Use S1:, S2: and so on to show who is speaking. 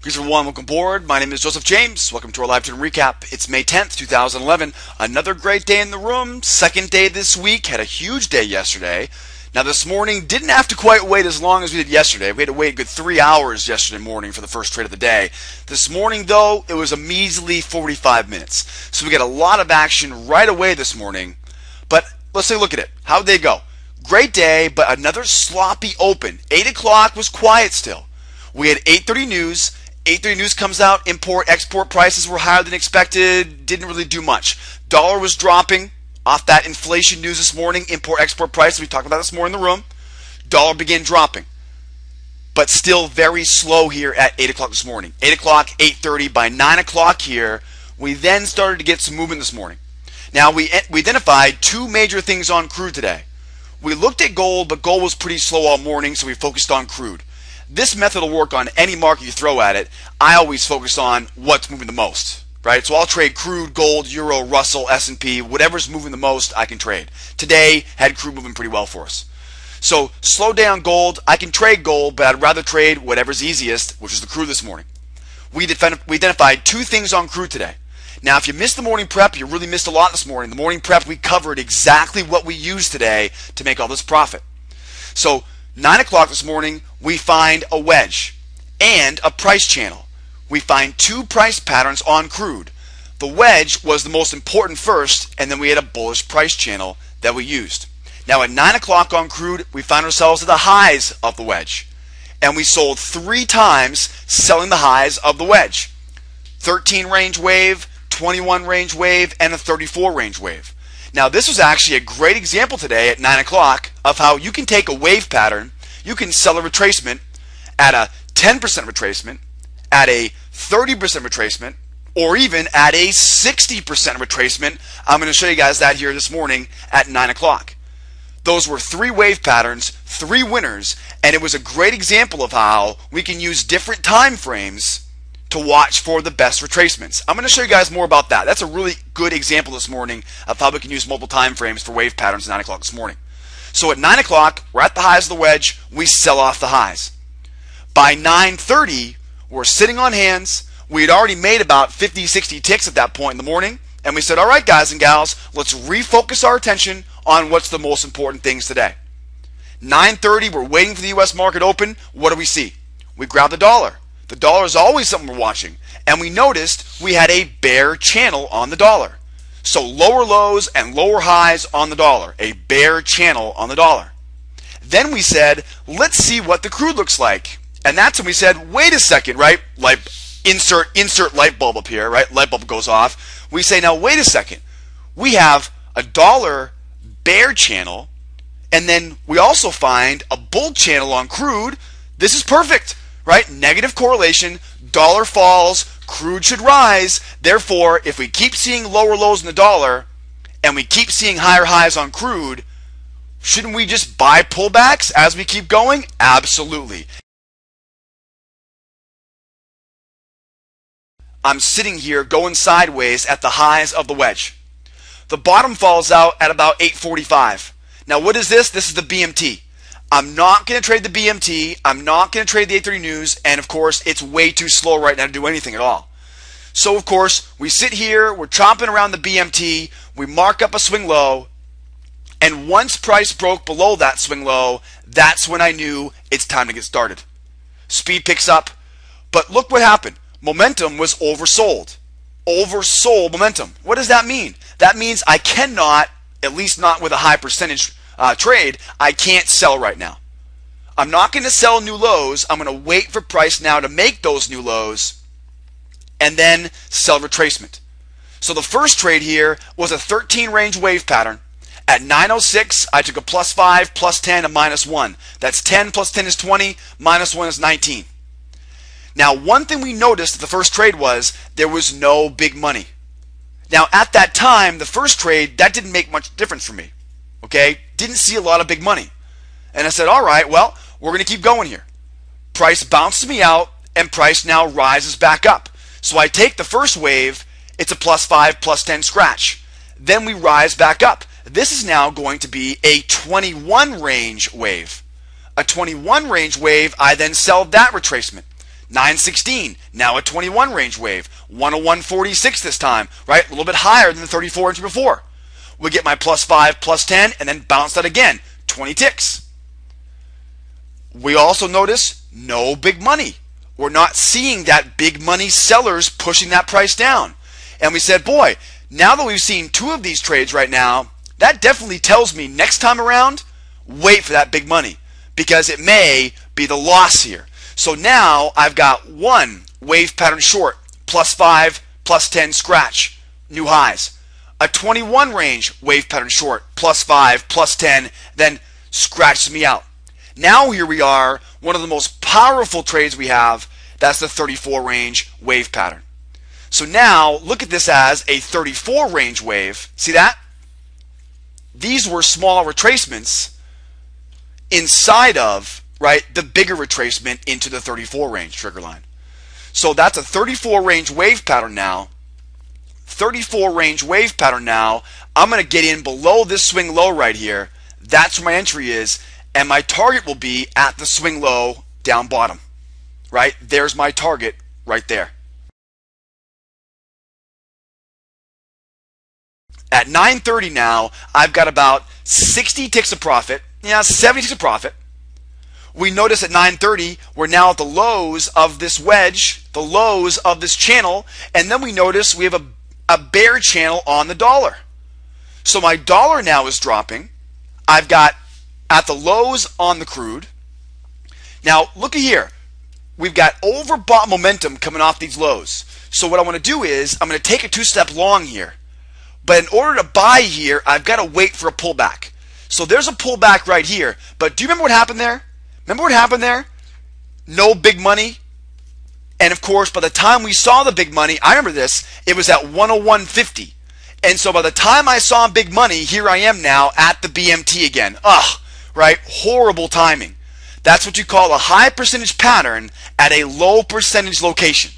S1: Greetings everyone, welcome aboard. My name is Joseph James. Welcome to our live trading recap. It's May 10th, 2011. Another great day in the room. Second day this week. Had a huge day yesterday. Now this morning, didn't have to quite wait as long as we did yesterday. We had to wait a good 3 hours yesterday morning for the first trade of the day. This morning though, it was a measly 45 minutes. So we got a lot of action right away this morning. But let's take a look at it. How'd they go? Great day, but another sloppy open. 8 o'clock was quiet still. We had 8:30 news. 8:30 news comes out. Import-export prices were higher than expected. Didn't really do much. Dollar was dropping off that inflation news this morning. Import-export prices we talked about this morning in the room. Dollar began dropping, but still very slow here at 8 o'clock this morning. 8 o'clock, 8:30. By 9 o'clock here, we then started to get some movement this morning. Now we identified two major things on crude today. We looked at gold, but gold was pretty slow all morning, so we focused on crude. This method will work on any market you throw at it. I always focus on what's moving the most, right? So I'll trade crude, gold, euro, Russell, S&P, whatever's moving the most, I can trade. Today had crude moving pretty well for us. So slow down gold. I can trade gold, but I'd rather trade whatever's easiest, which is the crude this morning. We identified two things on crude today. Now, if you missed the morning prep, you really missed a lot this morning. The morning prep, we covered exactly what we used today to make all this profit. So 9 o'clock this morning, we find a wedge and a price channel. We find two price patterns on crude. The wedge was the most important first, and then we had a bullish price channel that we used. Now at 9 o'clock on crude, we found ourselves at the highs of the wedge. And we sold 3 times selling the highs of the wedge. 13 range wave, 21 range wave, and a 34 range wave. Now this was actually a great example today at 9 o'clock of how you can take a wave pattern, you can sell a retracement at a 10% retracement, at a 30% retracement, or even at a 60% retracement. I'm going to show you guys that here this morning at 9 o'clock. Those were 3 wave patterns, 3 winners, and it was a great example of how we can use different time frames to watch for the best retracements. I'm going to show you guys more about that. That's a really good example this morning of how we can use multiple time frames for wave patterns at 9 o'clock this morning. So at 9 o'clock, we're at the highs of the wedge, we sell off the highs. By 9:30, we're sitting on hands. We had already made about 50, 60 ticks at that point in the morning, and we said, all right, guys and gals, let's refocus our attention on what's the most important things today. 9:30, we're waiting for the U.S. market open. What do we see? We grab the dollar. The dollar is always something we're watching, and we noticed we had a bear channel on the dollar. So lower lows and lower highs on the dollar, a bear channel on the dollar. Then we said, let's see what the crude looks like. And that's when we said, wait a second, right? Like insert light bulb up here, right? Light bulb goes off. We say, now wait a second. We have a dollar bear channel, and then we also find a bull channel on crude. This is perfect, right? Negative correlation, dollar falls, crude should rise. Therefore, if we keep seeing lower lows in the dollar and we keep seeing higher highs on crude, shouldn't we just buy pullbacks as we keep going? Absolutely. I'm sitting here going sideways at the highs of the wedge. The bottom falls out at about 8:45. Now what is this? This is the BMT. I'm not going to trade the BMT. I'm not going to trade the 8:30 news. And of course, it's way too slow right now to do anything at all. So of course, we sit here, we're chomping around the BMT, we mark up a swing low, and once price broke below that swing low, that's when I knew it's time to get started. Speed picks up, but look what happened. Momentum was oversold. Oversold momentum. What does that mean? That means I cannot, at least not with a high percentage trade, I can't sell right now. I'm not going to sell new lows. I'm going to wait for price now to make those new lows and then sell retracement. So the first trade here was a 13 range wave pattern. At 9:06, I took a +5, +10, and -1. That's 10 plus 10 is 20, -1 is 19. Now, one thing we noticed at the first trade was there was no big money. Now, at that time, the first trade, that didn't make much difference for me. Okay? Didn't see a lot of big money. And I said, all right, well, we're going to keep going here. Price bounces me out, and price now rises back up. So I take the first wave, it's a +5, +10 scratch. Then we rise back up. This is now going to be a 21 range wave. A 21 range wave, I then sell that retracement. 916, now a 21 range wave. 101.46 this time, right? A little bit higher than the 34 inch before. We get my plus 5, plus 10, and then bounce that again. 20 ticks. We also notice no big money. We're not seeing that big money sellers pushing that price down. And we said, boy, now that we've seen 2 of these trades right now, that definitely tells me next time around, wait for that big money, because it may be the loss here. So now I've got 1 wave pattern short, plus 5, plus 10 scratch, new highs. A 21 range wave pattern short, plus 5, plus 10, then scratches me out. Now here we are, one of the most powerful trades we have, that's the 34 range wave pattern. So now look at this as a 34 range wave. See that? These were small retracements inside of, right, the bigger retracement into the 34 range trigger line. So that's a 34 range wave pattern now. 34 range wave pattern now. I'm going to get in below this swing low right here. That's where my entry is, and my target will be at the swing low down bottom. Right? There's my target right there. At 9:30 now, I've got about 60 ticks of profit. Yeah, 70 ticks of profit. We notice at 9:30, we're now at the lows of this wedge, the lows of this channel, and then we notice we have a bear channel on the dollar. So my dollar now is dropping. I've got at the lows on the crude. Now, look at here. We've got overbought momentum coming off these lows. So what I want to do is, I'm going to take a 2-step long here. But in order to buy here, I've got to wait for a pullback. So there's a pullback right here. But do you remember what happened there? Remember what happened there? No big money. And of course, by the time we saw the big money, I remember this, it was at 101.50. And so by the time I saw big money, here I am now at the BMT again. Ugh, right? Horrible timing. That's what you call a high percentage pattern at a low percentage location.